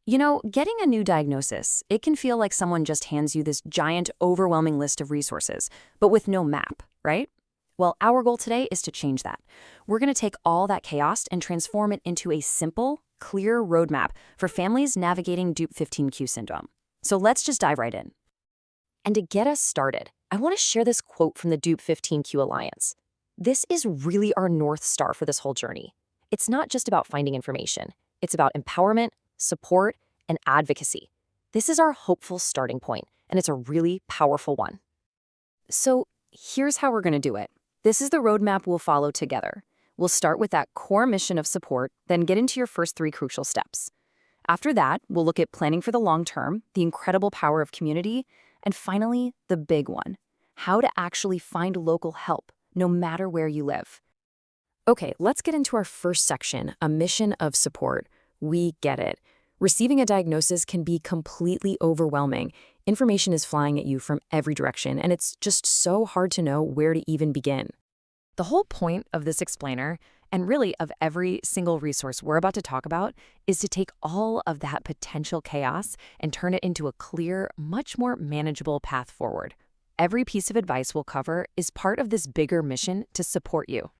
You know, getting a new diagnosis, it can feel like someone just hands you this giant, overwhelming list of resources, but with no map, right? Well, our goal today is to change that. We're going to take all that chaos and transform it into a simple, clear roadmap for families navigating Dup15q syndrome. So let's just dive right in. And to get us started, I want to share this quote from the Dup15q Alliance. This is really our North Star for this whole journey. It's not just about finding information. It's about empowerment, support, and advocacy. This is our hopeful starting point, and it's a really powerful one. So here's how we're going to do it. This is the roadmap we'll follow together. We'll start with that core mission of support, then get into your first 3 crucial steps. After that, we'll look at planning for the long term, the incredible power of community, and finally, the big one, how to actually find local help, no matter where you live. Okay, let's get into our first section, a mission of support. We get it. Receiving a diagnosis can be completely overwhelming. Information is flying at you from every direction, and it's just so hard to know where to even begin. The whole point of this explainer, and really of every single resource we're about to talk about, is to take all of that potential chaos and turn it into a clear, much more manageable path forward. Every piece of advice we'll cover is part of this bigger mission to support you.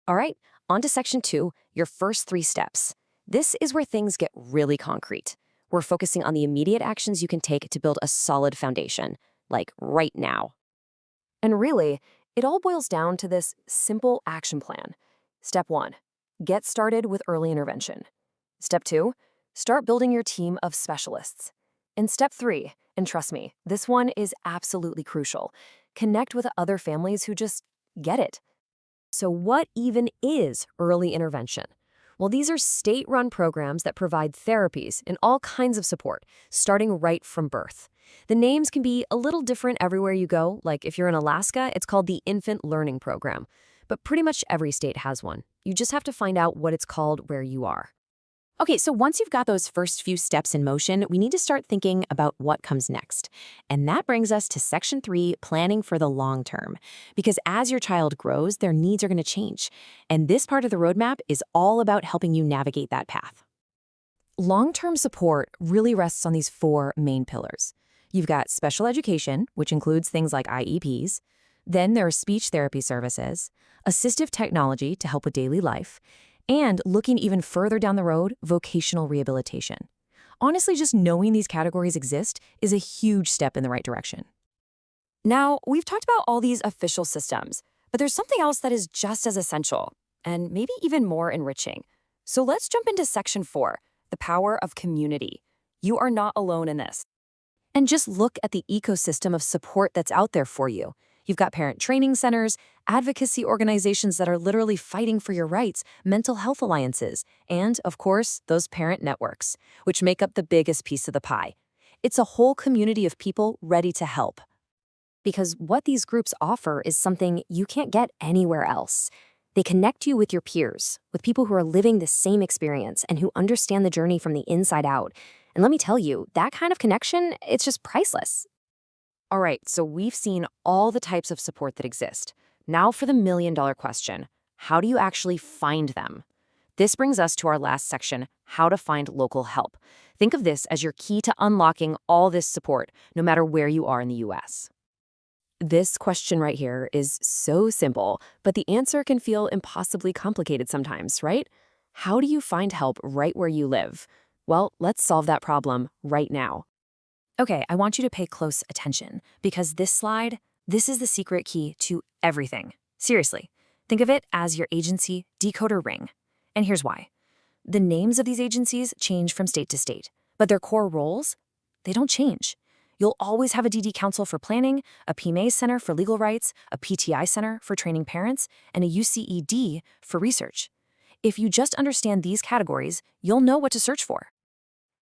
All right, on to section 2, your first 3 steps. This is where things get really concrete. We're focusing on the immediate actions you can take to build a solid foundation, like right now. And really, it all boils down to this simple action plan. Step 1, get started with early intervention. Step 2, start building your team of specialists. And step 3, and trust me, this one is absolutely crucial, connect with other families who just get it. So what even is early intervention? Well, these are state-run programs that provide therapies and all kinds of support, starting right from birth. The names can be a little different everywhere you go, like if you're in Alaska, it's called the Infant Learning Program. But pretty much every state has one. You just have to find out what it's called where you are. Okay, so once you've got those first few steps in motion, we need to start thinking about what comes next. And that brings us to section 3, planning for the long term. Because as your child grows, their needs are going to change. And this part of the roadmap is all about helping you navigate that path. Long-term support really rests on these 4 main pillars. You've got special education, which includes things like IEPs. Then there are speech therapy services, assistive technology to help with daily life, and looking even further down the road, vocational rehabilitation. Honestly, just knowing these categories exist is a huge step in the right direction. Now, we've talked about all these official systems, but there's something else that is just as essential, and maybe even more enriching. So let's jump into section 4, the power of community. You are not alone in this. And just look at the ecosystem of support that's out there for you. You've got parent training centers, advocacy organizations that are literally fighting for your rights, mental health alliances, and, of course, those parent networks, which make up the biggest piece of the pie. It's a whole community of people ready to help. Because what these groups offer is something you can't get anywhere else. They connect you with your peers, with people who are living the same experience and who understand the journey from the inside out. And let me tell you, that kind of connection, it's just priceless. All right, so we've seen all the types of support that exist. Now for the million-dollar question, how do you actually find them? This brings us to our last section, how to find local help. Think of this as your key to unlocking all this support, no matter where you are in the US. This question right here is so simple, but the answer can feel impossibly complicated sometimes, right? How do you find help right where you live? Well, let's solve that problem right now. Okay, I want you to pay close attention because this is the secret key to everything. Seriously, think of it as your agency decoder ring. And here's why. The names of these agencies change from state to state, but their core roles, they don't change. You'll always have a DD Council for planning, a PMA Center for legal rights, a PTI Center for training parents, and a UCED for research. If you just understand these categories, you'll know what to search for.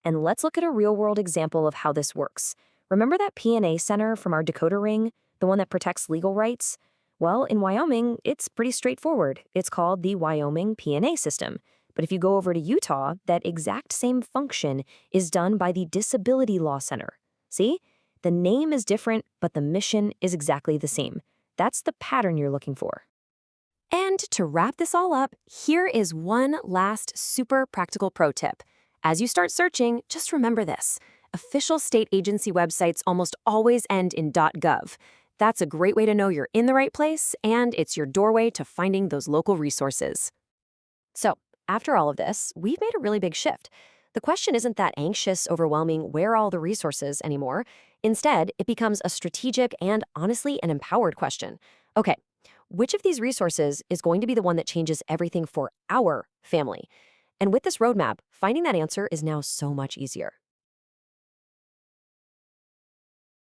And let's look at a real-world example of how this works. Remember that P&A Center from our decoder ring, the one that protects legal rights? Well, in Wyoming, it's pretty straightforward. It's called the Wyoming P&A System. But if you go over to Utah, that exact same function is done by the Disability Law Center. See? The name is different, but the mission is exactly the same. That's the pattern you're looking for. And to wrap this all up, here is one last super practical pro tip. As you start searching, just remember this. Official state agency websites almost always end in .gov. That's a great way to know you're in the right place, and it's your doorway to finding those local resources. So, after all of this, we've made a really big shift. The question isn't that anxious, overwhelming, where are all the resources anymore. Instead, it becomes a strategic and, honestly, an empowered question. Okay, which of these resources is going to be the one that changes everything for our family? And with this roadmap, finding that answer is now so much easier.